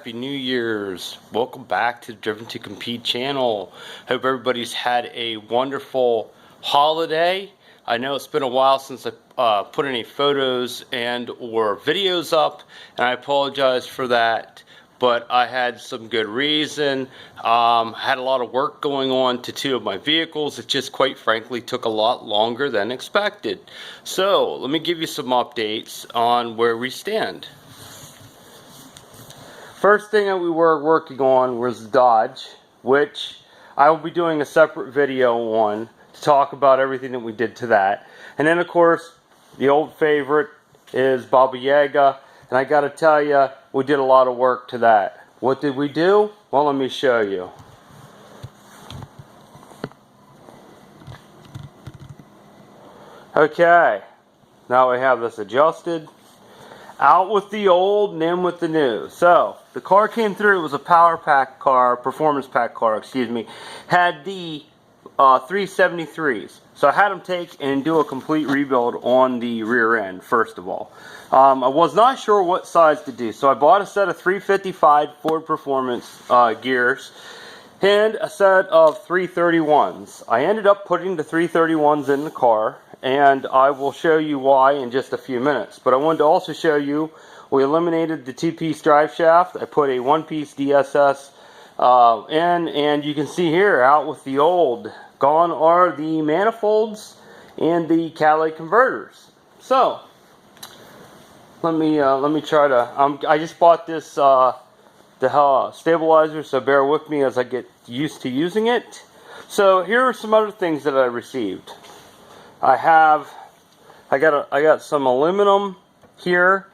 Happy New Year's. Welcome back to the Driven to Compete channel. Hope everybody's had a wonderful holiday. I know it's been a while since I put any photos and or videos up, and I apologize for that, but I had some good reason. Had a lot of work going on to two of my vehicles. It just quite frankly took a lot longer than expected. So let me give you some updates on where we stand. First thing that we were working on was Dodge, which I will be doing a separate video on to talk about everything that we did to that. And then of course, the old favorite is Baba Yaga, and I gotta tell you, we did a lot of work to that. What did we do? Well, let me show you. Okay, now we have this adjusted. Out with the old and in with the new. So, the car came through, it was a power pack car, performance pack car, excuse me. Had the 373s. So I had them take and do a complete rebuild on the rear end, first of all. I was not sure what size to do, so I bought a set of 355 Ford Performance gears and a set of 331s. I ended up putting the 331s in the car, and I will show you why in just a few minutes. But I wanted to also show you, we eliminated the two-piece drive shaft. I put a one-piece DSS in, and you can see here, out with the old. Gone are the manifolds and the catalytic converters. So, let me try to, I just bought this the stabilizer, so bear with me as I get used to using it. So here are some other things that I received. I got some aluminum here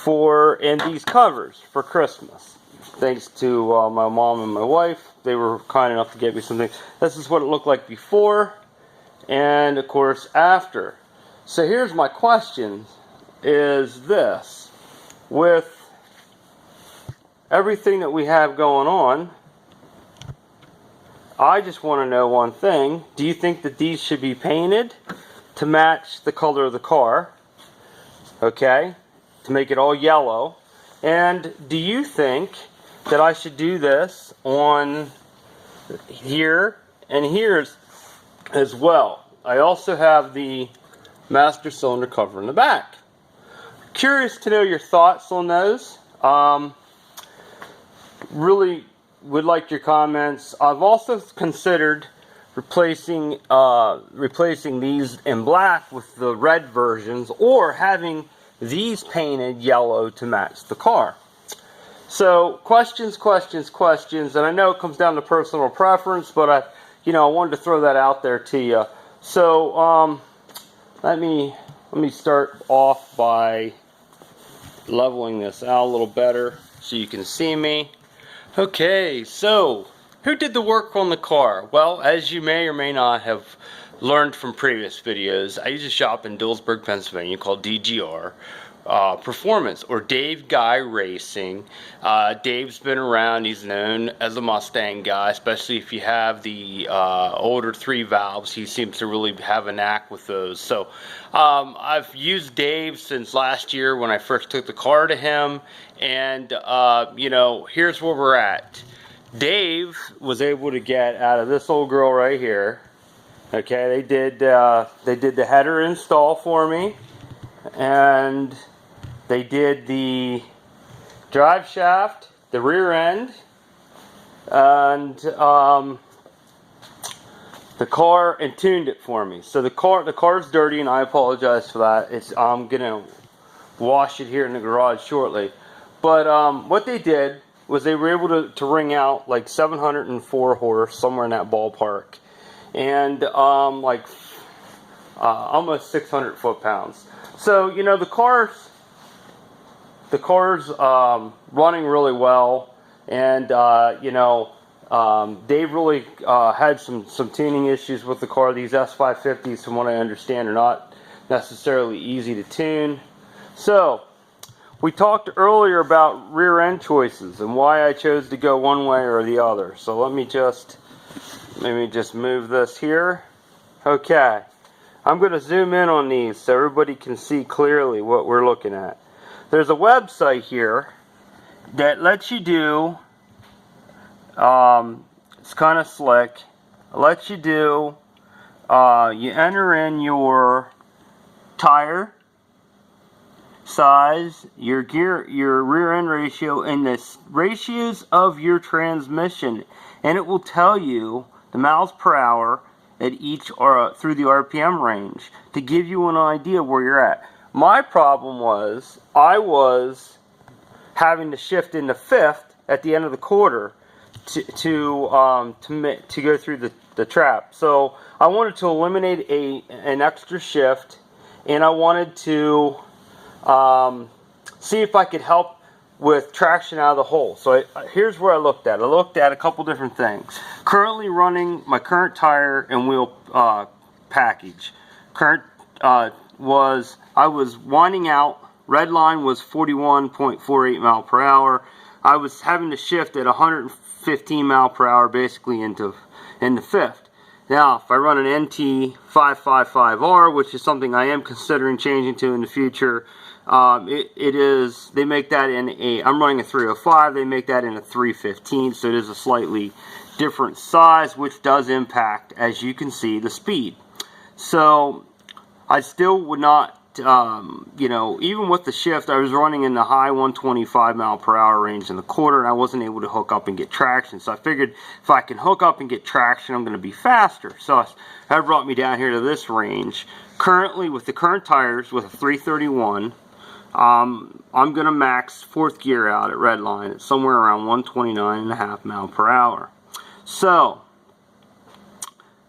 and these covers for Christmas. Thanks to my mom and my wife, they were kind enough to get me something. This is what it looked like before, and of course after. So here's my question: is this, with everything that we have going on, I just want to know one thing. Do you think that these should be painted to match the color of the car? Okay, to make it all yellow. And do you think that I should do this on here and here as well? I also have the master cylinder cover in the back. Curious to know your thoughts on those. Really would like your comments. I've also considered replacing these in black with the red versions, or having these painted yellow to match the car. So questions, and I know it comes down to personal preference, but I wanted to throw that out there to you. So let me start off by leveling this out a little better so you can see me. Okay, so who did the work on the car? Well, as you may or may not have learned from previous videos, I use a shop in Dillsburg, Pennsylvania called DGR Performance, or Dave Guy Racing. Dave's been around. He's known as a Mustang guy, especially if you have the older 3 valves. He seems to really have a knack with those. So I've used Dave since last year when I first took the car to him, and here's where we're at. Dave was able to get out of this old girl right here. Okay, they did the header install for me, and they did the drive shaft, the rear end, and the car, and tuned it for me. So the car's dirty, and I apologize for that. I'm gonna wash it here in the garage shortly. But what they did was they were able to wring out like 704 horse, somewhere in that ballpark, and almost 600 foot-pounds. So the car's running really well, and Dave really had some tuning issues with the car. These S550s, from what I understand, are not necessarily easy to tune. So we talked earlier about rear end choices and why I chose to go one way or the other. So let me just move this here. Okay, I'm going to zoom in on these so everybody can see clearly what we're looking at. There's a website here, that lets you do, it's kind of slick, it lets you do, you enter in your tire size, your gear, your rear end ratio, and the ratios of your transmission, and it will tell you the miles per hour at each or through the RPM range to give you an idea where you're at. My problem was I was having to shift into fifth at the end of the quarter to go through the trap. So I wanted to eliminate an extra shift, and I wanted to see if I could help with traction out of the hole. So here's where I looked at. I looked at a couple different things. Currently running my current tire and wheel package. Current I was winding out. Red line was 41.48 mile per hour. I was having to shift at 115 mile per hour basically into fifth. Now, if I run an NT 555R, which is something I am considering changing to in the future, they make that in I'm running a 305, they make that in a 315, so it is a slightly different size, which does impact, as you can see, the speed. So, I still would not, even with the shift, I was running in the high 125 mile per hour range in the quarter, and I wasn't able to hook up and get traction. So I figured if I can hook up and get traction, I'm going to be faster. So that brought me down here to this range. Currently, with the current tires, with a 331, I'm going to max fourth gear out at red line at somewhere around 129.5 mile per hour. So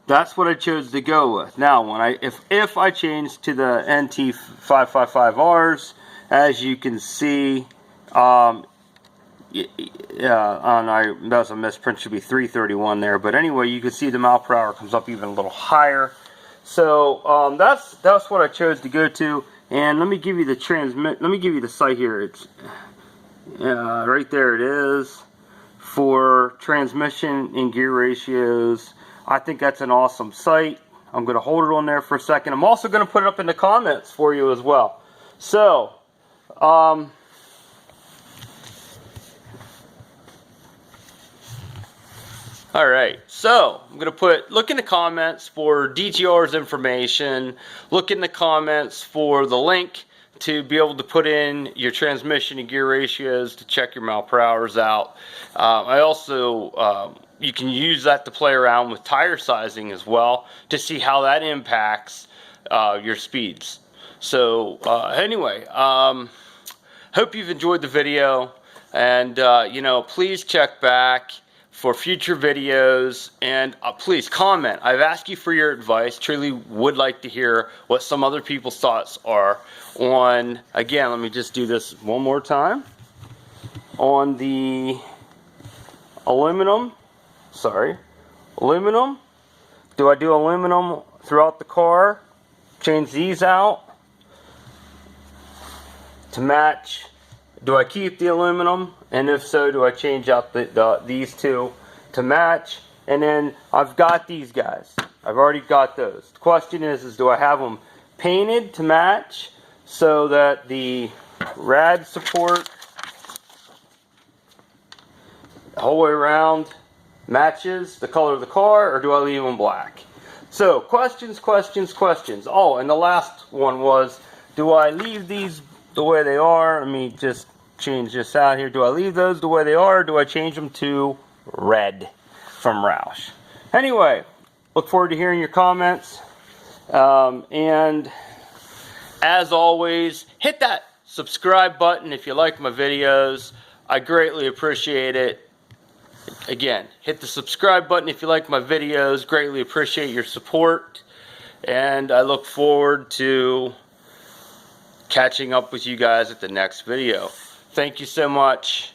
that's what I chose to go with. Now, if I change to the NT 555Rs, as you can see, that was a misprint, should be 331 there. But anyway, you can see the mile per hour comes up even a little higher. So that's what I chose to go to. And let me give you the site here. It's right there. It is for transmission and gear ratios. I think that's an awesome site. I'm going to hold it on there for a second. I'm also going to put it up in the comments for you as well. So, alright, so I'm going to look in the comments for DTR's information, look in the comments for the link to be able to put in your transmission and gear ratios to check your mile per hours out. I also, you can use that to play around with tire sizing as well to see how that impacts your speeds. So anyway, hope you've enjoyed the video, and please check back for future videos, and please comment. I've asked you for your advice. Truly would like to hear what some other people's thoughts are on, again, let me just do this one more time, on the aluminum. Do I do aluminum throughout the car? Change these out to match. Do I keep the aluminum? And if so, do I change out these two to match? And then I've got these guys. I've already got those. The question is do I have them painted to match so that the rad support the whole way around matches the color of the car, or do I leave them black? So, questions. Oh, and the last one was, do I leave these the way they are? Let me just change this out here. Do I leave those the way they are, or do I change them to red from Roush? Anyway, look forward to hearing your comments. And as always, hit that subscribe button if you like my videos. I greatly appreciate it. Again, hit the subscribe button if you like my videos. Greatly appreciate your support. And I look forward to catching up with you guys at the next video. Thank you so much.